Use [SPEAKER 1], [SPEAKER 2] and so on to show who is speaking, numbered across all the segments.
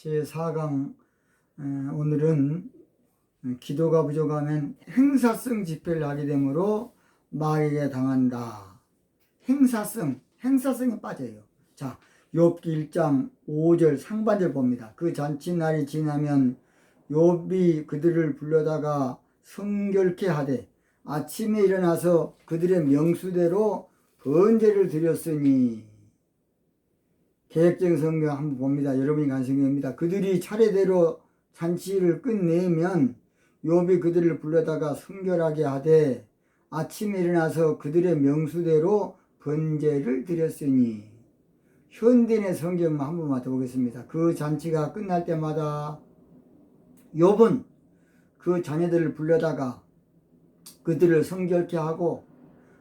[SPEAKER 1] 제4강 오늘은 기도가 부족하면 행사성 집회를 하게 되므로 마귀에게 당한다. 행사성에 빠져요. 자, 욥기 1장 5절 상반절 봅니다. 그 잔치날이 지나면 욥이 그들을 불러다가 성결케 하되 아침에 일어나서 그들의 명수대로 번제를 드렸으니. 개혁적인 성경 한번 봅니다. 여러분이 간 성경입니다. 그들이 차례대로 잔치를 끝내면 욥이 그들을 불러다가 성결하게 하되 아침에 일어나서 그들의 명수대로 번제를 드렸으니. 현대인의 성경만 한 번만 더 보겠습니다. 그 잔치가 끝날 때마다 욥은 그 자녀들을 불러다가 그들을 성결케 하고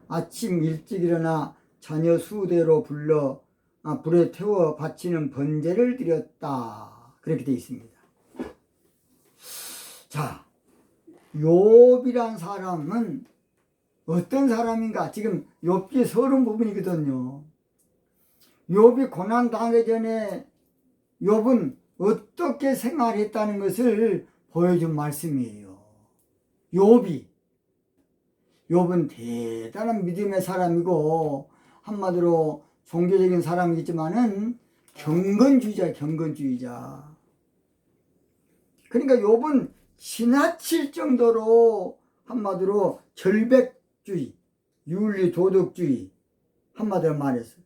[SPEAKER 1] 아침 일찍 일어나 자녀 수대로 불러 불에 태워 바치는 번제를 드렸다. 그렇게 되어 있습니다. 자, 욥이란 사람은 어떤 사람인가? 지금 욥기 서론 부분이거든요. 욥이 고난 당하기 전에 욥은 어떻게 생활했다는 것을 보여준 말씀이에요. 욥은 대단한 믿음의 사람이고 한마디로 종교적인 사람이지만은 경건주의자. 그러니까 욥은 지나칠 정도로 한마디로 결백주의, 윤리 도덕주의 한마디로 말했어요.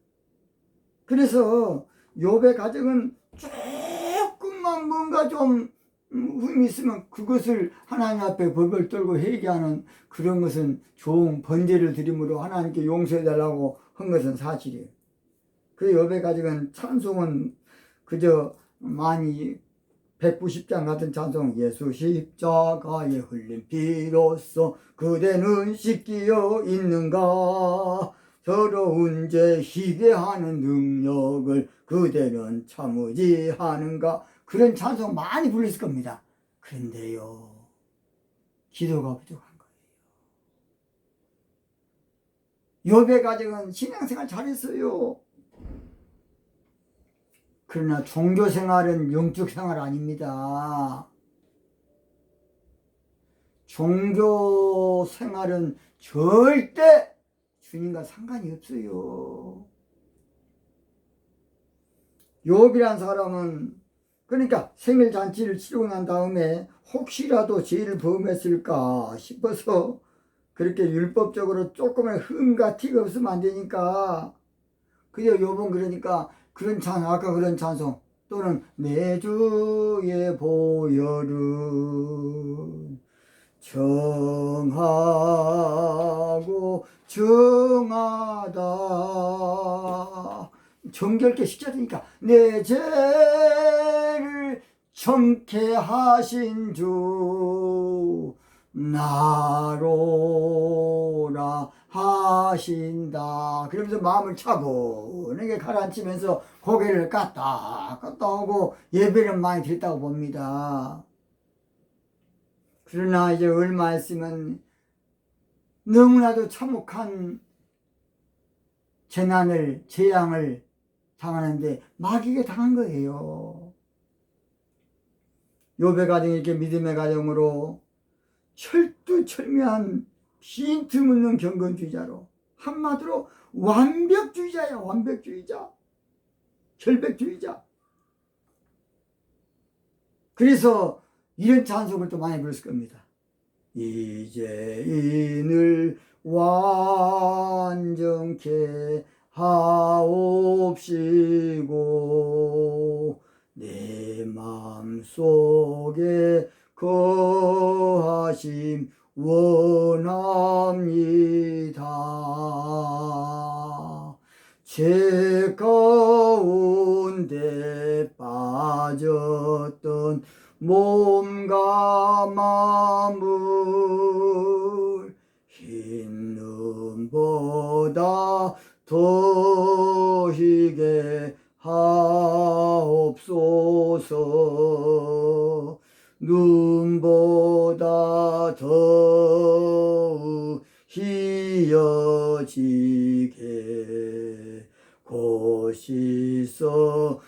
[SPEAKER 1] 그래서 욥의 가정은 조금만 뭔가 좀 흠이 있으면 그것을 하나님 앞에 법을 떨고 회개하는 그런 것은 좋은 번제를 드림으로 하나님께 용서해달라고 한 것은 사실이에요. 그 욥의 가정은 찬송은 그저 많이 190장 같은 찬송, 예수 십자가에 흘린 피로써 그대는 씻기어 있는가, 더러운 죄 희게 하는 능력을 그대는 참으지 하는가, 그런 찬송 많이 불렀을 겁니다. 그런데요, 기도가 부족한 거예요. 욥의 가정은 신앙생활 잘했어요. 그러나 종교생활은 영적생활 아닙니다. 종교생활은 절대 주님과 상관이 없어요. 욥이란 사람은 그러니까 생일잔치를 치르고 난 다음에 혹시라도 죄를 범했을까 싶어서 그렇게 율법적으로 조금의 흠과 티가 없으면 안 되니까 그저 욥은 그러니까 그런 찬송, 아까 그런 찬송 또는 내 주의 보혈은 정하고 정하다, 정결케 시켜야 되니까 내 죄를 정케 하신 주 나로라 하신다. 그러면서 마음을 차분하게 가라앉히면서 고개를 깠다 오고 예배를 많이 드렸다고 봅니다. 그러나 이제 얼마 있으면 너무나도 참혹한 재앙을 당하는데 마귀에게 당한 거예요. 욥의 가정이 이렇게 믿음의 가정으로 철두철미한 빈틈없는 경건주의자로, 한마디로 완벽주의자야. 완벽주의자, 결백주의자. 그래서 이런 찬송을 또 많이 불렀을 겁니다. 이제 인을 완전케 하옵시고 내 마음속에 거하심 원합니다. 죄 가운데 빠졌던 몸과 마음을 흰 눈보다 더히게 하옵소서. 눈보다 더욱 희어지게 곳이서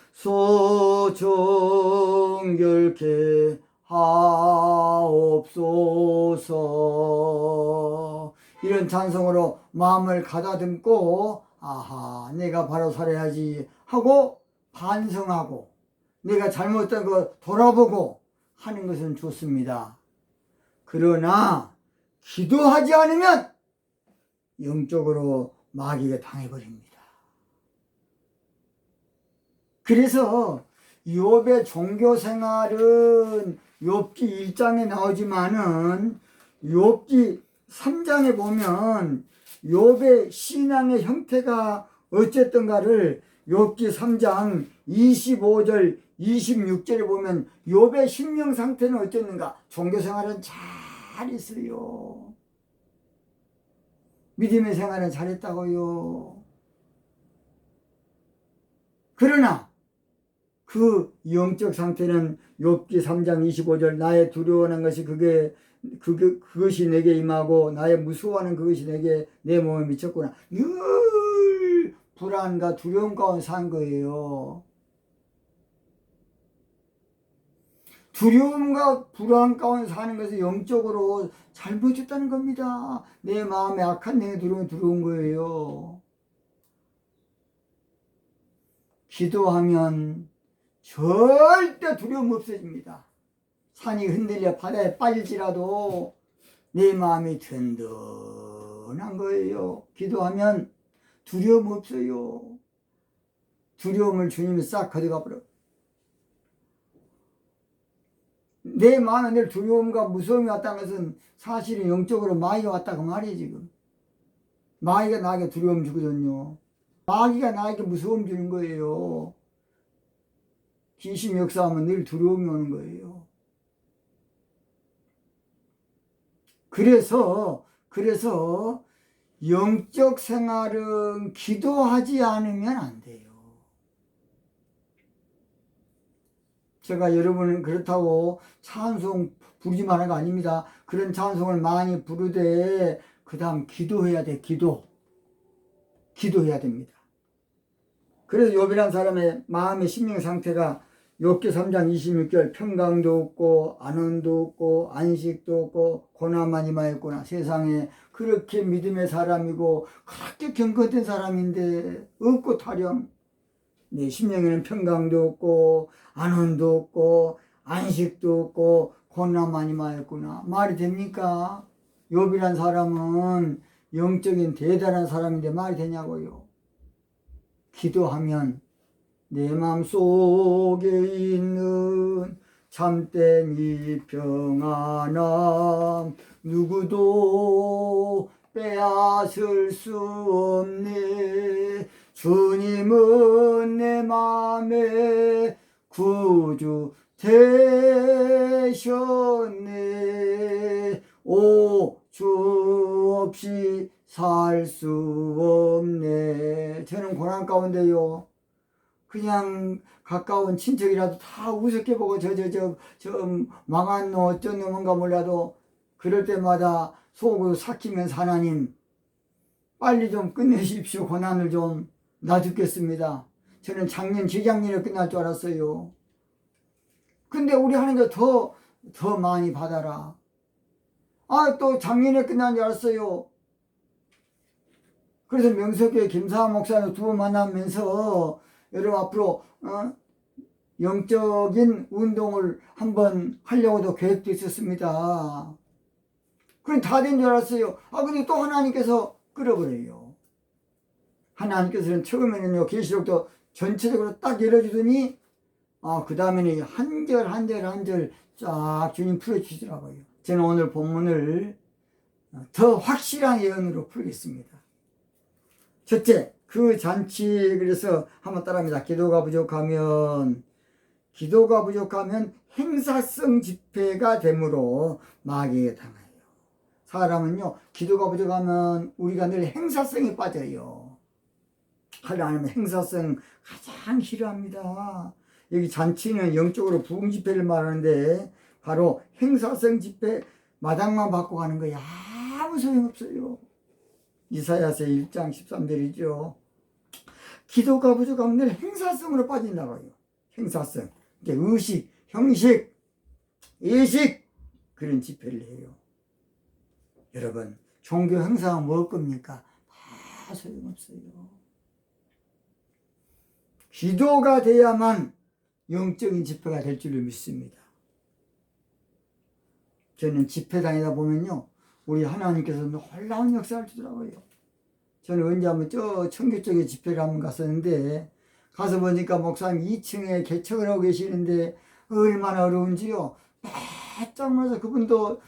[SPEAKER 1] 정결케 하옵소서. 이런 찬송으로 마음을 가다듬고 아하 내가 바로 살아야지 하고 반성하고 내가 잘못된 거 돌아보고 하는 것은 좋습니다. 그러나 기도하지 않으면 영적으로 마귀가 당해버립니다. 그래서 욥의 종교생활은 욥기 1장에 나오지만은 욥기 3장에 보면 욥의 신앙의 형태가 어쨌던가를 욥기 3장 25절 26절에 보면 욥의 심령 상태는 어땠는가? 종교생활은 잘했어요. 믿음의 생활은 잘했다고요. 그러나 그 영적 상태는 욥기 3장 25절 나의 두려워하는 것이 그것이 내게 임하고 나의 무서워하는 그것이 내게 내 몸에 미쳤구나. 늘 불안과 두려움 가운데 산 거예요. 두려움과 불안 가운데 사는 것은 영적으로 잘못했다는 겁니다. 내 마음에 악한 내가 들어온 거예요. 기도하면 절대 두려움 없어집니다. 산이 흔들려 바다에 빠질지라도 내 마음이 든든한 거예요. 기도하면 두려움 없어요. 두려움을 주님이 싹 가져가 버려. 내 마음에 늘 두려움과 무서움이 왔다는 것은 사실은 영적으로 마귀가 왔다 그 말이에요. 지금 마귀가 나에게 두려움 주거든요. 마귀가 나에게 무서움 주는 거예요. 귀신 역사하면 늘 두려움이 오는 거예요. 그래서 영적 생활은 기도하지 않으면 안 돼요. 제가 여러분은 그렇다고 찬송 부르지 말라는 거 아닙니다. 그런 찬송을 많이 부르되 그 다음 기도해야 돼. 기도해야 됩니다. 그래서 욥이라는 사람의 마음의 심령 상태가 욥기 3장 26절 평강도 없고 안원도 없고 안식도 없고 고난만 임하였구나. 세상에 그렇게 믿음의 사람이고 그렇게 경건된 사람인데 없고 타령 내 심령에는 평강도 없고 안원도 없고 안식도 없고 고난만 임하였구나. 말이 됩니까? 욥이란 사람은 영적인 대단한 사람인데 말이 되냐고요. 기도하면 내 마음속에 있는 참된 이 평안함 누구도 빼앗을 수 없네. 주님은 내 마음의 구주 되셨네. 오 주 없이 살 수 없네. 저는 고난 가운데요. 그냥 가까운 친척이라도 다 우습게 보고 저 망한 놈 어쩐 놈인가 몰라도 그럴 때마다 속으로 삭히면서 하나님 빨리 좀 끝내십시오. 고난을 좀 나 죽겠습니다. 저는 작년 재작년에 끝날 줄 알았어요. 근데 우리 하나님도 더 많이 받아라. 또 작년에 끝난 줄 알았어요. 그래서 명석교회 김사하 목사님 두 번 만나면서 여러분 앞으로 영적인 운동을 한번 하려고도 계획도 있었습니다. 그럼 다 된 줄 알았어요. 근데 또 하나님께서 끌어버려요. 하나님께서는 처음에는요 계시록도 전체적으로 딱 열어주더니 그 다음에는 한 절 쫙 주님 풀어주시더라고요. 저는 오늘 본문을 더 확실한 예언으로 풀겠습니다. 첫째, 그 잔치 그래서 한번 따라합니다. 기도가 부족하면 행사성 집회가 되므로 마귀에 당해요. 사람은요 기도가 부족하면 우리가 늘 행사성에 빠져요. 하나님은 행사성 가장 싫어합니다. 여기 잔치는 영적으로 부흥 집회를 말하는데 바로 행사성 집회 마당만 받고 가는 거야. 아무 소용없어요. 이사야서 1장 13절이죠. 기도가 부족하면 늘 행사성으로 빠진다고요. 행사성, 의식, 형식, 예식 그런 집회를 해요. 여러분 종교 행사가 뭘 겁니까? 다 소용없어요. 기도가 돼야만 영적인 집회가 될 줄을 믿습니다. 저는 집회 다니다 보면요, 우리 하나님께서 놀라운 역사를 주더라고요. 저는 언제 한번 저 청교 쪽에 집회를 한번 갔었는데, 가서 보니까 목사님 2층에 개척을 하고 계시는데 얼마나 어려운지요. 빼짝 말라서 그분도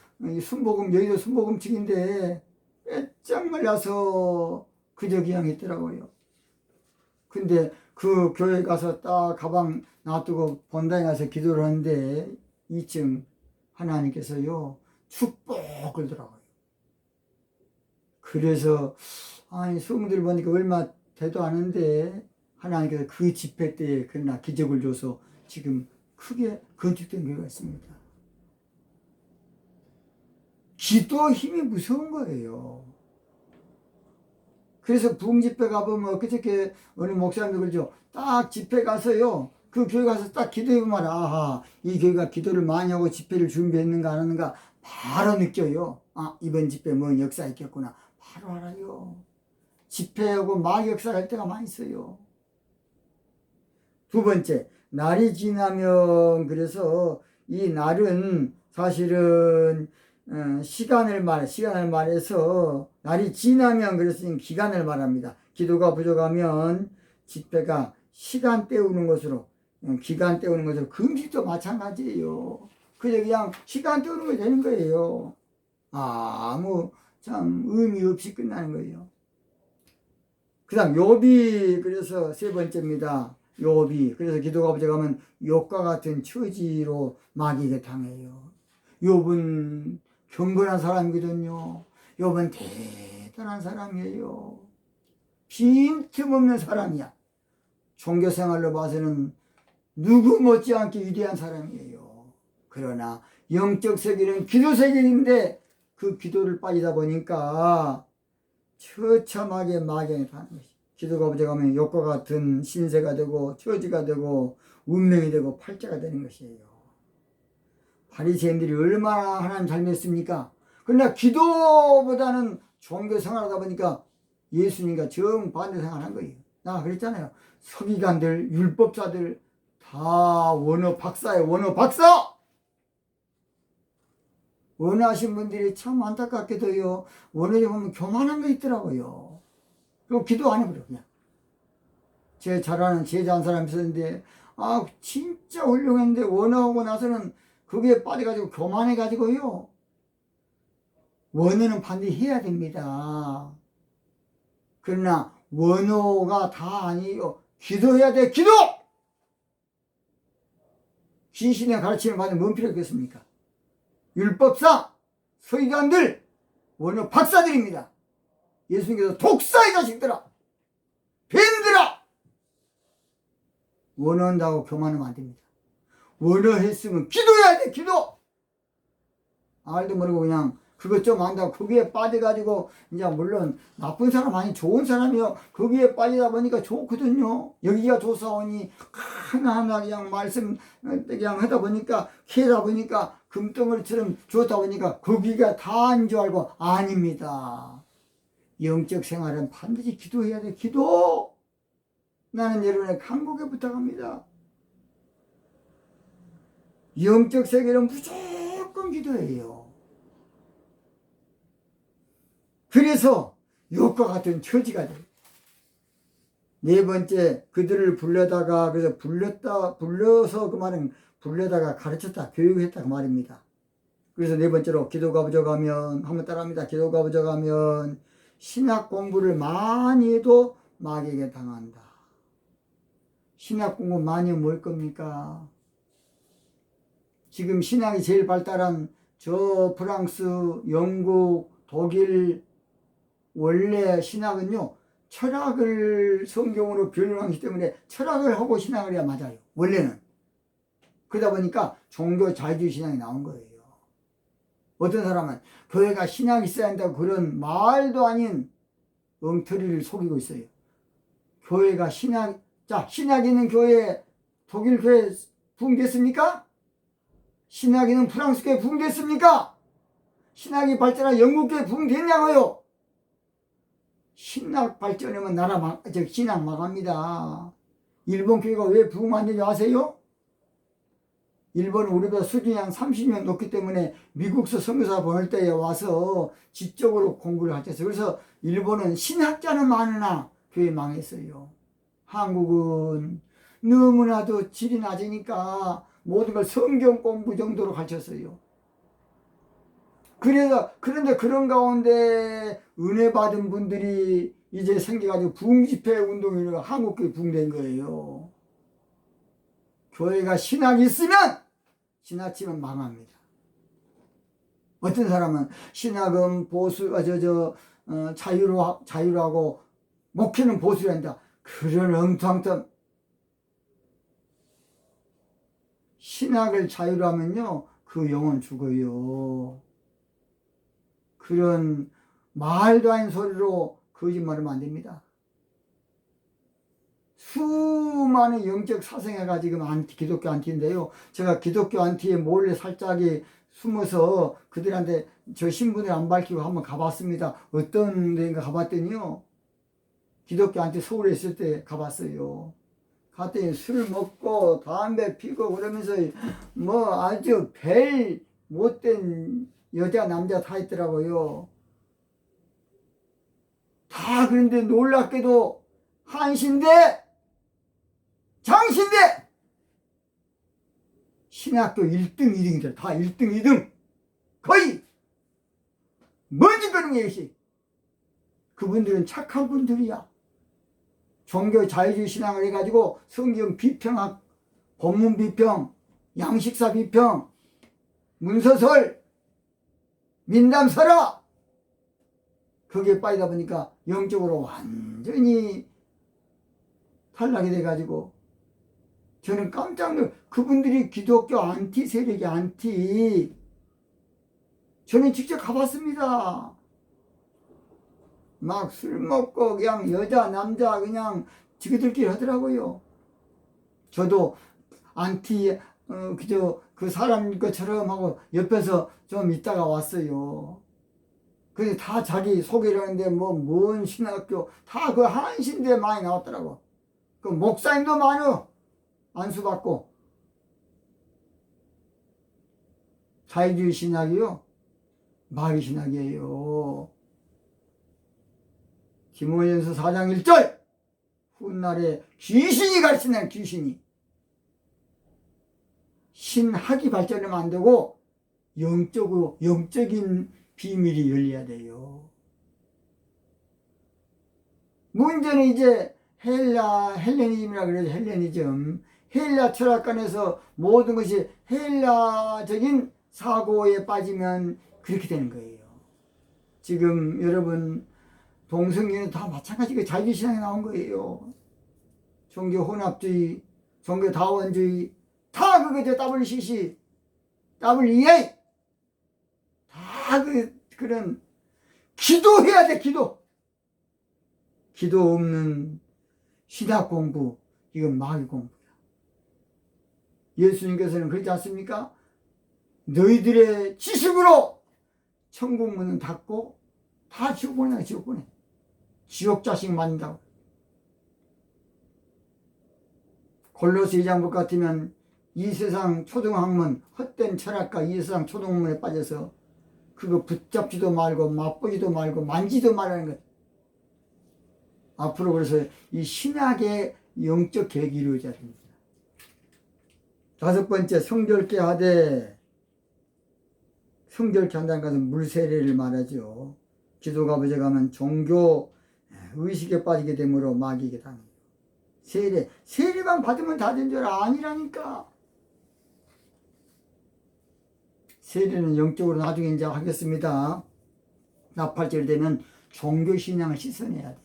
[SPEAKER 1] 순복음, 여의도 순복음 측인데 빼짝 말라서 그저 기양했더라고요. 근데 그 교회 가서 딱 가방 놔두고 본당에 가서 기도를 하는데 2층 하나님께서요 축복을 더라고요. 그래서 아니 수흥들 보니까 얼마 되도 않은데 하나님께서 그 집회 때에 그러나 기적을 줘서 지금 크게 건축된 교회가 있습니다. 기도 힘이 무서운 거예요. 그래서 부흥집회 가보면 그저께 어느 목사님도 그러죠. 딱 집회 가서요, 그 교회 가서 딱 기도해보면 아하, 이 교회가 기도를 많이 하고 집회를 준비했는가 안 하는가 바로 느껴요. 아, 이번 집회 뭐 역사 있겠구나 바로 알아요. 집회하고 막 역사할 때가 많이 있어요. 두 번째, 날이 지나면, 그래서 이 날은 사실은 시간을 말해서 날이 지나면, 그래서 기간을 말합니다. 기도가 부족하면 집회가 시간 때우는 것으로, 기간 때우는 것으로, 금식도 마찬가지예요. 그냥 시간 때우는 거 되는 거예요. 아무 참 의미 없이 끝나는 거예요. 그 다음 욥이, 그래서 세 번째입니다. 욥이, 그래서 기도가 부족하면 욥과 같은 처지로 마귀에게 당해요. 욥은 경건한 사람이거든요. 욥은 대단한 사람이에요. 빈틈없는 사람이야. 종교생활로 봐서는 누구 못지않게 위대한 사람이에요. 그러나 영적 세계는 기도 세계인데 그 기도를 빠지다 보니까 처참하게 마귀에 당하는 것이. 기도가 부족하면 욥과 같은 신세가 되고 처지가 되고 운명이 되고 팔자가 되는 것이에요. 바리새인들이 얼마나 하나님 잘 믿습니까? 그러나 기도보다는 종교 생활하다 보니까 예수님과 정반대 생활한 거예요. 나 그랬잖아요. 서기관들, 율법사들 다 원어 박사예요. 원어 박사! 원하신 분들이 참 안타깝게도요, 원어에 보면 교만한 거 있더라고요. 그리고 기도 안 해버려, 그냥. 제 잘 아는 제자 한 사람 있었는데, 아, 진짜 훌륭했는데, 원어하고 나서는 그게 빠져가지고 교만해가지고요. 원어는 반드시 해야 됩니다. 그러나, 원어가 다 아니에요. 기도해야 돼, 기도! 귀신의 가르침을 받으면 뭔 필요가 있겠습니까? 율법사, 서기관들, 원어 박사들입니다. 예수님께서 독사의 자식들아, 뱀들아, 원어한다고 교만하면 안 됩니다. 원어했으면 기도해야 돼, 기도. 알도 모르고 그냥 그것 좀 안다고 거기에 빠져가지고, 이제 물론 나쁜 사람 아니 좋은 사람이요, 거기에 빠지다 보니까 좋거든요. 여기가 좋사오니 하나하나 그냥 말씀 그냥 하다 보니까 캐다 보니까 금덩어리처럼 좋다 보니까 거기가 다인 줄 알고, 아닙니다. 영적 생활은 반드시 기도해야 돼, 기도. 나는 여러분의 간곡에 부탁합니다. 영적 세계는 무조건 기도해요. 그래서 욥과 같은 처지가 돼요. 네 번째, 그들을 불러다가, 그래서 불러서 그 말은 불러다가 가르쳤다, 교육했다 그 말입니다. 그래서 네 번째로, 기도가 부족하면, 한번 따라합니다. 기도가 부족하면 신학 공부를 많이 해도 마귀에게 당한다. 신학 공부 많이 하면 뭘 겁니까? 지금 신학이 제일 발달한 저 프랑스, 영국, 독일, 원래 신학은요, 철학을 성경으로 변형하기 때문에 철학을 하고 신학을 해야 맞아요. 원래는. 그러다 보니까 종교 자유주의 신앙이 나온 거예요. 어떤 사람은 교회가 신학이 있어야 한다고 그런 말도 아닌 엉터리를 속이고 있어요. 교회가 신학 있는 교회에 독일 교회 부흥됐습니까? 신학이는 프랑스 교회 부흥됐습니까? 신학이 발전한 영국 교회 부흥됐냐고요? 신학 발전하면 신학 망합니다. 일본 교회가 왜 부흥하는지 아세요? 일본은 우리보다 수준이 한 30년 높기 때문에 미국서 선교사 보낼 때에 와서 지적으로 공부를 하셨어요. 그래서 일본은 신학자는 많으나 교회 망했어요. 한국은 너무나도 질이 낮으니까 모든 걸 성경 공부 정도로 가르쳤어요. 그런데 그런 가운데 은혜 받은 분들이 이제 생겨가지고 부흥집회 운동이 한국교회 부흥된 거예요. 교회가 신학이 있으면 지나치면 망합니다. 어떤 사람은 신학은 자유로하고 목회는 보수를 한다. 그런 엉뚱한 신학을 자유로 하면요 그 영혼 죽어요. 그런 말도 안 소리로 거짓말하면 안 됩니다. 수많은 영적 사상회가 지금 기독교 안티인데요. 제가 기독교 안티에 몰래 살짝이 숨어서 그들한테 저 신분을 안 밝히고 한번 가봤습니다. 어떤 데인가 가봤더니요. 기독교 안티 서울에 있을 때 가봤어요. 갔더니 술 먹고 담배 피고 그러면서 뭐 아주 별 못된 여자 남자 다 있더라고요. 다 그런데 놀랍게도 한신대 장신대 신학교 1등 2등이들 다 1등 2등 거의 먼지거리는 것이 그분들은 착한 분들이야. 종교 자유주의 신앙을 해가지고 성경 비평학 본문 비평 양식사 비평 문서설 민담설화 거기에 빠지다 보니까 영적으로 완전히 탈락이 돼가지고 저는 깜짝 놀라 그분들이 기독교 안티 세력이 안티 저는 직접 가봤습니다. 막 술 먹고 그냥 여자 남자 그냥 지그들끼리 하더라고요. 저도 안티 그저 그 사람 것처럼 하고 옆에서 좀 있다가 왔어요. 근데 다 자기 소개를 하는데 뭔 신학교 다 그 한신대 많이 나왔더라고. 그 목사님도 많이 안수받고 자유주의 신학이요 마귀 신학이에요. 디모데전서 4장 1절 훗날에 귀신이 가르치는 귀신이 신학이 발전하면 안 되고 영적인 비밀이 열려야 돼요. 문제는 이제 헬레니즘이라 그래서 헬레니즘 헬라 철학관에서 모든 것이 헬라적인 사고에 빠지면 그렇게 되는 거예요. 지금 여러분 동성애는 다 마찬가지로 자유주의 신앙에 나온 거예요. 종교 혼합주의, 종교 다원주의 다 그거죠. WCC, WEA 다 그런 기도해야 돼. 기도 없는 신학 공부 이건 마귀 공부야. 예수님께서는 그렇지 않습니까? 너희들의 지식으로 천국 문은 닫고 다 지옥 보내. 지옥 자식 만든다고. 골로새 2장 것 같으면 이 세상 초등학문 헛된 철학과 이 세상 초등학문에 빠져서 그거 붙잡지도 말고 맛보지도 말고 만지도 말라는 것. 앞으로 그래서 이 신학의 영적 계획이 이루어져야 됩니다. 5번째 성결케 하되 성결케 한다는 것은 물세례를 말하죠. 기도가 부족하면 종교 의식에 빠지게 되므로 마귀에게 당해요. 세례만 받으면 다 된 줄 아니라니까. 세례는 영적으로 나중에 이제 하겠습니다. 나팔절 되면 종교신앙을 씻어내야 돼요.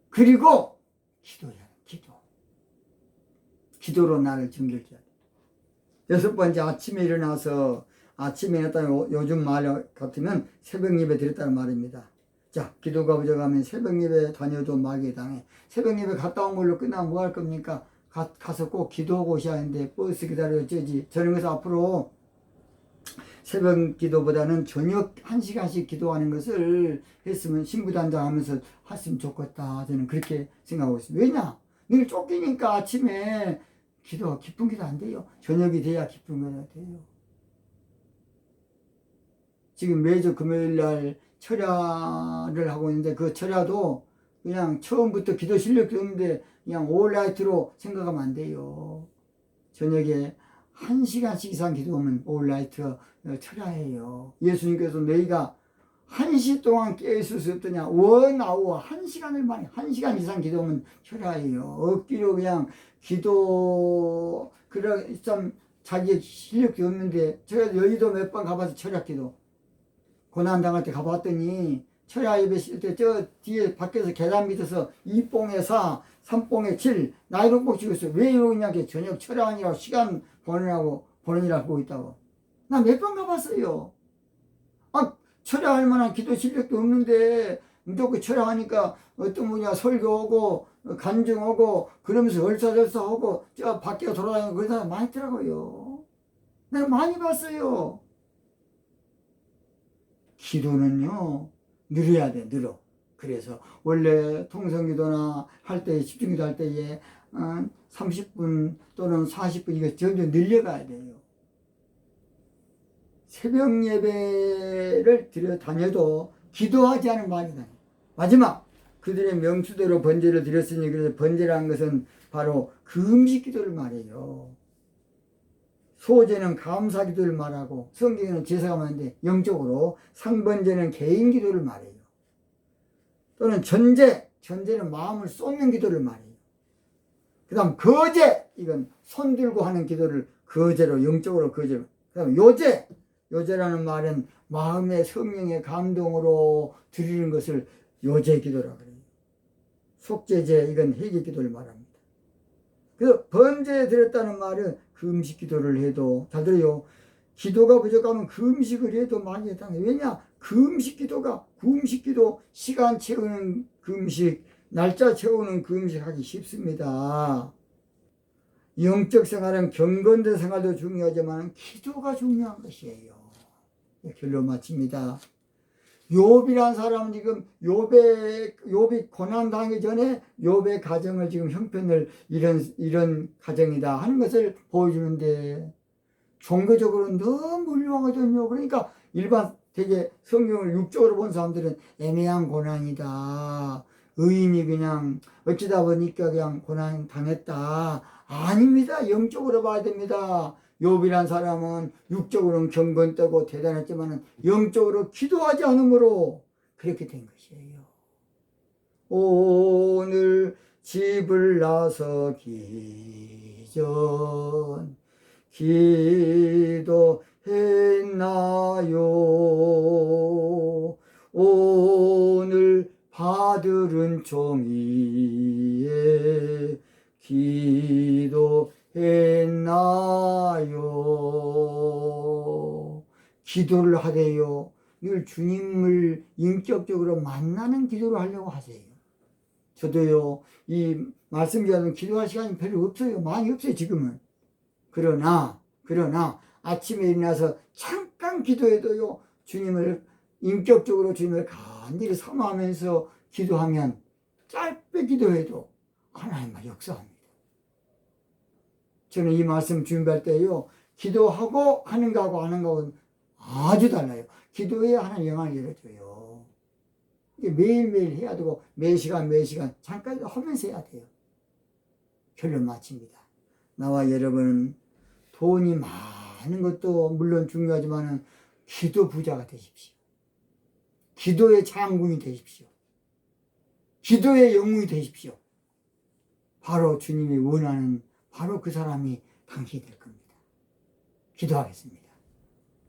[SPEAKER 1] 그리고 기도해야 돼. 기도로 나를 정결케 해야 돼. 6번째 아침에 일어나서 아침에 일어났다 요즘 말 같으면 새벽 예배 드렸다는 말입니다. 자, 기도가 부족하면 새벽 예배 다녀도 마귀에 당해. 새벽 예배 갔다 온 걸로 끝나면 뭐 할 겁니까? 가서 꼭 기도하고 오셔야 하는데 버스 기다려 어쩌지. 저는 그래서 앞으로 새벽 기도보다는 저녁 1시간씩 기도하는 것을 했으면 신부단장 하면서 했으면 좋겠다. 저는 그렇게 생각하고 있습니다. 왜냐? 늘 쫓기니까 아침에 기쁜 기도 안 돼요. 저녁이 돼야 기쁜 기도가 돼요. 지금 매주 금요일 날 철야를 하고 있는데 그 철야도 그냥 처음부터 기도 실력도 없는데 그냥 올라이트로 생각하면 안 돼요. 저녁에 1시간씩 이상 기도하면 올라이트 철야예요. 예수님께서 너희가 1시 동안 깨어있을 수 없더냐. 원아워 1시간을 만에 1시간 이상 기도하면 철야예요. 억지로 그냥 기도 좀 자기 실력이 없는데 제가 여의도 몇 번 가봐서 철야 기도 고난당할 때 가봤더니 철야 예배 실 때 저 뒤에 밖에서 계단 밑에서 2뽕에 4, 3뽕에 7 나이롱뽕 치고 있어요. 왜 이러냐? 저녁 철야 아니라고 시간 보내라고 하고 있다고. 나 몇 번 가봤어요. 아, 철야할 만한 기도 실력도 없는데 무조건 철야하니까 어떤 분이야 설교하고 간증하고 그러면서 얼싸절싸하고 저 밖에 돌아다니고 그런 사람 많이 있더라고요. 내가 많이 봤어요. 기도는요 늘어야 돼. 늘어. 그래서 원래 통성기도나 할 때 집중기도 할 때에 30분 또는 40분 이거 점점 늘려가야 돼요. 새벽 예배를 드려 다녀도 기도하지 않은 말이 다녀요. 마지막 그들의 명수대로 번제를 드렸으니 그래서 번제라는 것은 바로 금식 기도를 말해요. 소제는 감사 기도를 말하고 성경에는 제사가 많은데 영적으로 상번제는 개인 기도를 말해요. 또는 전제는 마음을 쏟는 기도를 말해요. 그 다음 거제, 이건 손 들고 하는 기도를 거제로, 영적으로 거제로. 그 다음 요제라는 말은 마음의 성령의 감동으로 드리는 것을 요제 기도라고 그래요. 속죄제, 이건 회개 기도를 말합니다. 그래서 번제에 드렸다는 말은 금식 기도를 해도, 잘 들어요. 기도가 부족하면 금식을 해도 많이 해당해요. 왜냐? 금식 기도, 시간 채우는 금식, 날짜 채우는 금식 하기 쉽습니다. 영적 생활은 경건된 생활도 중요하지만 기도가 중요한 것이에요. 결론 마칩니다. 욥이란 사람은 지금 욥이 고난 당하기 전에 욥의 가정을 지금 형편을 이런 가정이다 하는 것을 보여주는데 종교적으로는 너무 훌륭하거든요. 그러니까 일반 되게 성경을 육적으로 본 사람들은 애매한 고난이다. 의인이 그냥 어찌다 보니까 그냥 고난 당했다. 아닙니다. 영적으로 봐야 됩니다. 욥이란 사람은 육적으로는 경건되고 대단했지만 영적으로 기도하지 않으므로 그렇게 된 것이에요. 오늘 집을 나서기 전 기도했나요? 오늘 받들은 종이에 기도했나요? 기도를 하래요. 늘 주님을 인격적으로 만나는 기도를 하려고 하세요. 저도요, 이 말씀드리는 기도할 시간이 별로 없어요. 많이 없어요, 지금은. 그러나 아침에 일어나서 잠깐 기도해도요, 인격적으로 주님을 간절히 사모하면서 기도하면, 짧게 기도해도 하나님만 역사합니다. 저는 이 말씀 준비할 때요, 기도하고 하는 거하고 안 하는 거하고는 아주 달라요. 기도해야 하나님 영향을 열어줘요. 이게 매일매일 해야 되고, 매 시간 잠깐 하면서 해야 돼요. 결론 마칩니다. 나와 여러분은 돈이 많은 것도 물론 중요하지만 기도 부자가 되십시오. 기도의 장군이 되십시오. 기도의 영웅이 되십시오. 바로 주님이 원하는 바로 그 사람이 당신이 될 겁니다. 기도하겠습니다.